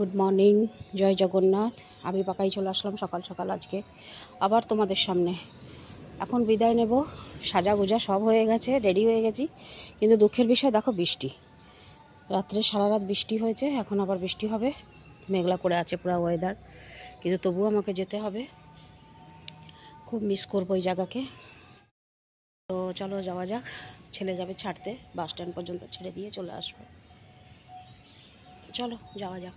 Good morning, জয় জগন্নাথ। আমি পাকাই চলে আসলাম সকাল সকাল আজকে আবার তোমাদের সামনে। এখন বিদায় নেব, সাজা গোজা সব হয়ে গেছে, রেডি হয়ে গেছি। কিন্তু দুঃখের বিষয় দেখো, বৃষ্টি। রাত্রে সারা রাত বৃষ্টি হয়েছে, এখন আবার বৃষ্টি হবে। মেঘলা করে আছে পুরো ওয়েদার, কিন্তু তবুও আমাকে যেতে হবে। খুব মিস করবো এই জায়গাকে। তো চলো যাওয়া যাক। ছেলে যাবে ছাড়তে, বাস স্ট্যান্ড পর্যন্ত ছেড়ে দিয়ে চলে আসবো। চলো যাওয়া যাক।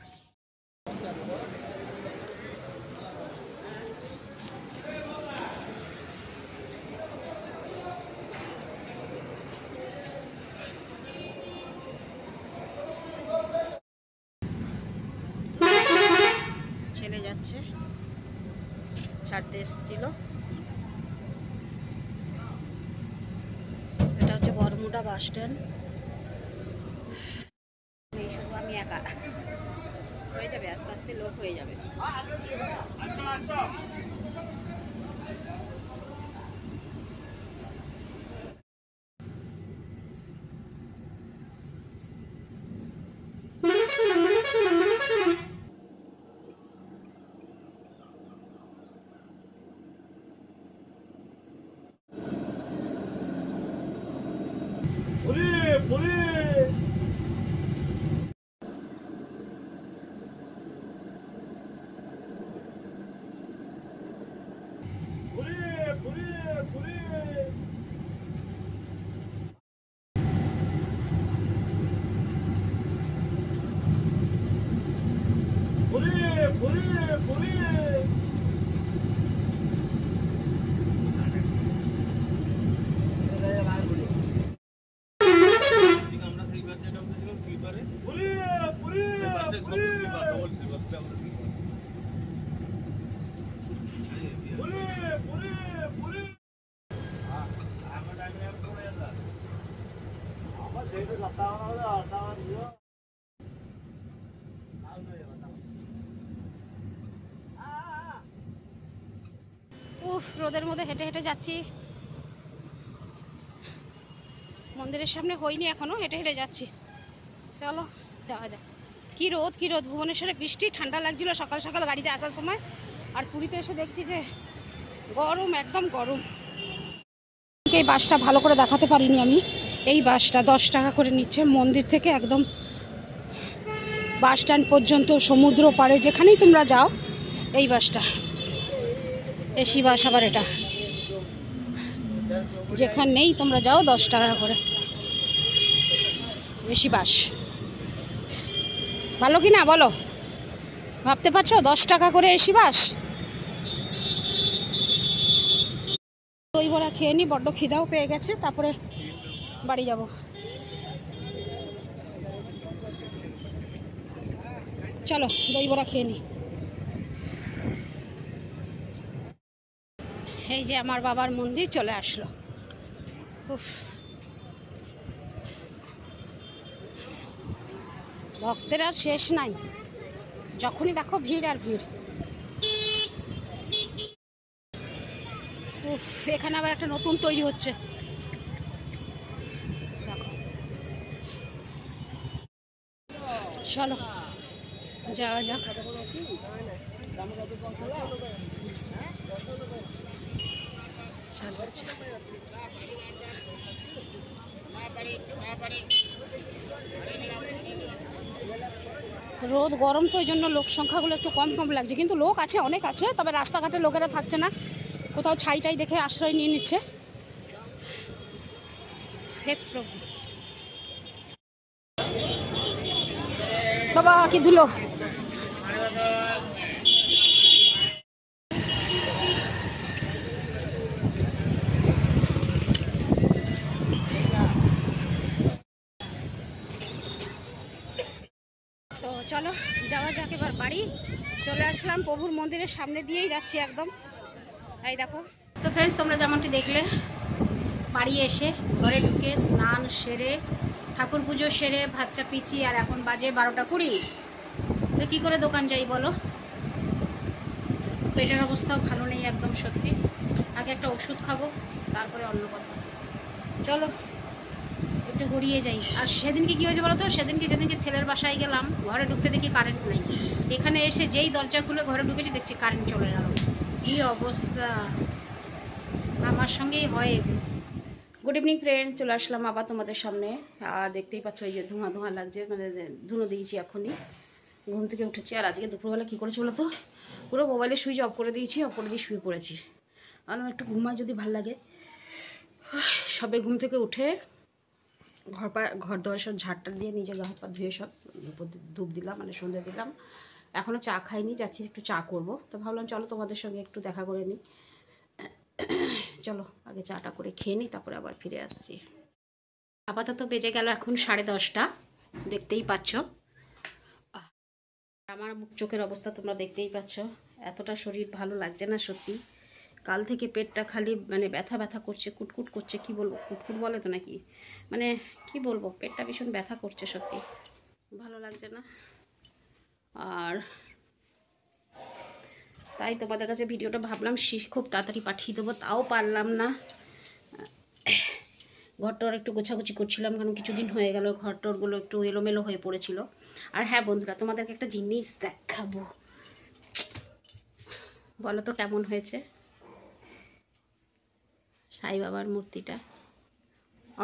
ছেলে যাচ্ছে, ছাড়তে এসেছিল। এটা হচ্ছে বরমুডা বাস স্ট্যান্ড। শুধু আমি একা, হয়ে যাবে, আস্তে আস্তে লোক হয়ে যাবে। উফ, রোদের মধ্যে হেঁটে হেঁটে যাচ্ছি। মন্দিরের সামনে হইনি এখনো, হেঁটে হেঁটে যাচ্ছি। চলো যাওয়া যাক। কি রোদ, কি রোদ! ভুবনেশ্বরে বৃষ্টি, ঠান্ডা লাগছিল সকাল সকাল গাড়িতে আসার সময়। আর পুরীতে এসে দেখছি যে গরম, একদম গরম। এই বাসটা ভালো করে দেখাতে পারিনি আমি। এই বাসটা 10 টাকা করে নিচ্ছে মন্দির থেকে একদম বাস স্ট্যান্ড পর্যন্ত, সমুদ্র পাড়ে যেখানেই তোমরা যাও। এই বাসটা এসি বাস, আবার এটা যেখানেই তোমরা যাও 10 টাকা করে এসি বাস। ভালো কি না বলো? ভাবতে পারছো 10 টাকা করে এসি বাস। দই বড়া খেয়ে নি, বড্ড খিদাও পেয়ে গেছে, তারপরে বাড়ি যাব। চলো দই বড়া খেয়ে নি। এই যে আমার বাবার মন্দির চলে আসলো। উফ, ভক্তের আর শেষ নাই, যখনই দেখো ভিড় আর ভিড়। উফ, এখানে আবার একটা নতুন তৈরি হচ্ছে। চলো যাওয়া যাক। রোদ গরম তো, ওই জন্য লোক সংখ্যাগুলো একটু কম কম লাগছে, কিন্তু লোক আছে, অনেক আছে। তবে রাস্তাঘাটে লোকেরা থাকছে না, কোথাও ছাইটাই দেখে আশ্রয় নিয়ে নিচ্ছে। বাবা কি ধুলো! তো চলো যাওয়া যাক এবার বাড়ি। চলে আসলাম প্রভুর মন্দিরের সামনে দিয়েই যাচ্ছি একদম। এই দেখো। তো ফ্রেন্ডস, তোমরা যেমনটি দেখলে, বাড়ি এসে ঘরে ঢুকে স্নান সেরে ঠাকুর পুজো সেরে ভাত চাপিয়েছি। আর এখন বাজে 12টা 20। তো কী করে দোকান যাই বলো? পেটের অবস্থাও ভালো নেই একদম, সত্যি। আগে একটা ওষুধ খাবো, তারপরে অন্য কথা। চলো এটা গড়িয়ে যাই। আর সেদিনকে কী হয়েছে বলো তো, যেদিনকে ছেলের বাসায় গেলাম, ঘরে ঢুকতে দেখি কারেন্ট নেই। এখানে এসে যেই দরজা খুলে ঘরে ঢুকেছি দেখছি কারেন্ট চলে গেল। কী অবস্থা, আমার সঙ্গেই হয়। গুড ইভিনিং ফ্রেন্ড, চলে আসলাম আবার তোমাদের সামনে। আর দেখতেই পাচ্ছ এই যে ধোঁয়া ধোঁয়া লাগছে, মানে ধুনো দিয়েছি এখনই, ঘুম থেকে উঠেছি। আর আজকে দুপুরবেলা কী করেছি বলো তো, পুরো মোবাইলে সুইচ অফ করে দিয়েছি, অফ করে দিয়ে শুয়ে পড়েছি। আমার একটু ঘুমায় যদি ভাল লাগে। সবে ঘুম থেকে উঠে ঘর দোয়ার সব ঝাড়টা দিয়ে নিজে গা হাত পা ধুয়ে সব ধূপ দিলাম, মানে সন্ধ্যা দিলাম। এখনও চা খাইনি, যাচ্ছি একটু চা করব। তো ভাবলাম চলো তোমাদের সঙ্গে একটু দেখা করে নিই। চলো আগে চাটা করে খেয়ে নিই, তারপরে আবার ফিরে আসছি। আপাতত বেজে গেল এখন 10:30, দেখতেই পাচ্ছ। আমার মুখ চোখের অবস্থা তোমরা দেখতেই পাচ্ছ। এতটা শরীর ভালো লাগছে না সত্যি। কাল থেকে পেটটা খালি মানে ব্যথা ব্যথা করছে, কুটকুট করছে। কি বলবো, কুটকুট বলে তো নাকি, মানে কি বলবো, পেটটা ভীষণ ব্যথা করছে সত্যি, ভালো লাগছে না। আর তাই তোমাদের কাছে ভিডিওটা ভাবলাম খুব তাড়াতাড়ি পাঠিয়ে দেবো, তাও পারলাম না। ঘরটর একটু গোছাগুছি করছিলাম, কারণ কিছুদিন হয়ে গেল ঘরটরগুলো একটু এলোমেলো হয়ে পড়েছিল। আর হ্যাঁ বন্ধুরা, তোমাদেরকে একটা জিনিস দেখাবো, বলো তো কেমন হয়েছে সাই বাবার মূর্তিটা।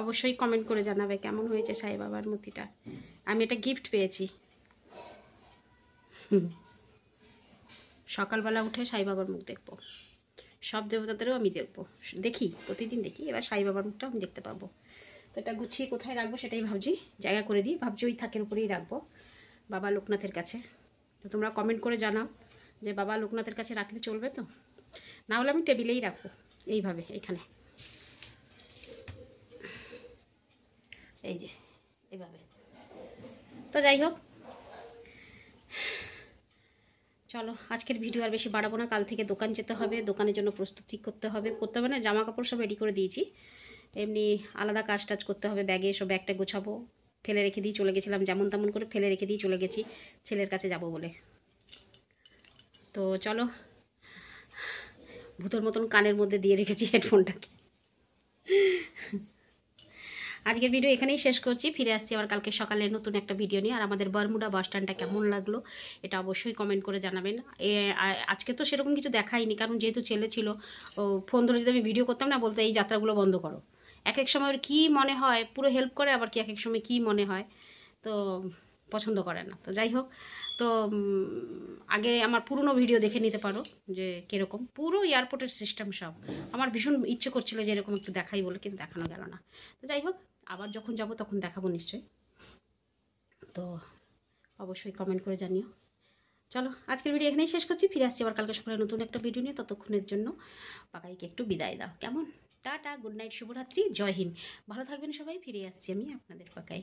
অবশ্যই কমেন্ট করে জানাবে কেমন হয়েছে সাই বাবার মূর্তিটা। আমি এটা গিফট পেয়েছি। সকালবেলা উঠে সাই বাবার মুখ দেখবো, সব দেবতাদেরও আমি দেখি প্রতিদিন দেখি, এবার সাই বাবার মুখটা আমি দেখতে পাবো। তো এটা গুছিয়ে কোথায় রাখবো সেটাই ভাবছি, জায়গা করে দিই ভাবছি, ওই থাকের উপরেই রাখবো বাবা লোকনাথের কাছে। তো তোমরা কমেন্ট করে জানাও যে বাবা লোকনাথের কাছে রাখলে চলবে তো, না হলে আমি টেবিলেই রাখবো এইভাবে, এখানে এই যে এইভাবে। তো যাই হোক, চলো আজকের ভিডিও আর বেশি বাড়াবো না। কাল থেকে দোকান যেতে হবে, দোকানের জন্য প্রস্তুতি করতে হবে না, জামা কাপড় সব রেডি করে দিয়েছি, এমনি আলাদা কাজ টাজ করতে হবে। ব্যাগে সব ব্যাগটা গোছাবো, ফেলে রেখে দিয়ে চলে গেছিলাম, যেমন তেমন করে ফেলে রেখে দিয়ে চলে গেছি ছেলের কাছে যাব বলে। তো চলো, ভূতের মতন কানের মধ্যে দিয়ে রেখেছি হেডফোনটাকে। আজকের ভিডিও এখানেই শেষ করছি, ফিরে আসছি আবার কালকে সকালে নতুন একটা ভিডিও নিয়ে। আর আমাদের বারমুডা বাস স্ট্যান্ডটা কেমন লাগলো এটা অবশ্যই কমেন্ট করে জানাবেন। আজকে তো সেরকম কিছু দেখাইনি, কারণ যেহেতু ছেলে ছিল, ফোন ধরে যদি আমি ভিডিও করতাম না, বলতে এই যাত্রাগুলো বন্ধ করো। এক এক সময় ওর কী মনে হয় পুরো হেল্প করে, আবার কি এক এক সময় কী মনে হয় তো পছন্দ করে না। তো যাই হোক, তো আগে আমার পুরনো ভিডিও দেখে নিতে পারো যে কীরকম পুরো এয়ারপোর্টের সিস্টেম সব। আমার ভীষণ ইচ্ছে করছিল যে এরকম একটু দেখাই বলে, কিন্তু দেখানো গেল না। তো যাই হোক, আবার যখন যাব তখন দেখাবো নিশ্চয়ই। তো অবশ্যই কমেন্ট করে জানিও। চলো আজকের ভিডিও এখানেই শেষ করছি, ফিরে আসছি আবার কালকে সকালে নতুন একটা ভিডিও নিয়ে। ততক্ষণের জন্য পাকাইকে একটু বিদায় দাও কেমন। টাটা, গুড নাইট, শুভরাত্রি, জয় হিন্দ। ভালো থাকবেন সবাই, ফিরে আসছি আমি আপনাদের পাকাই।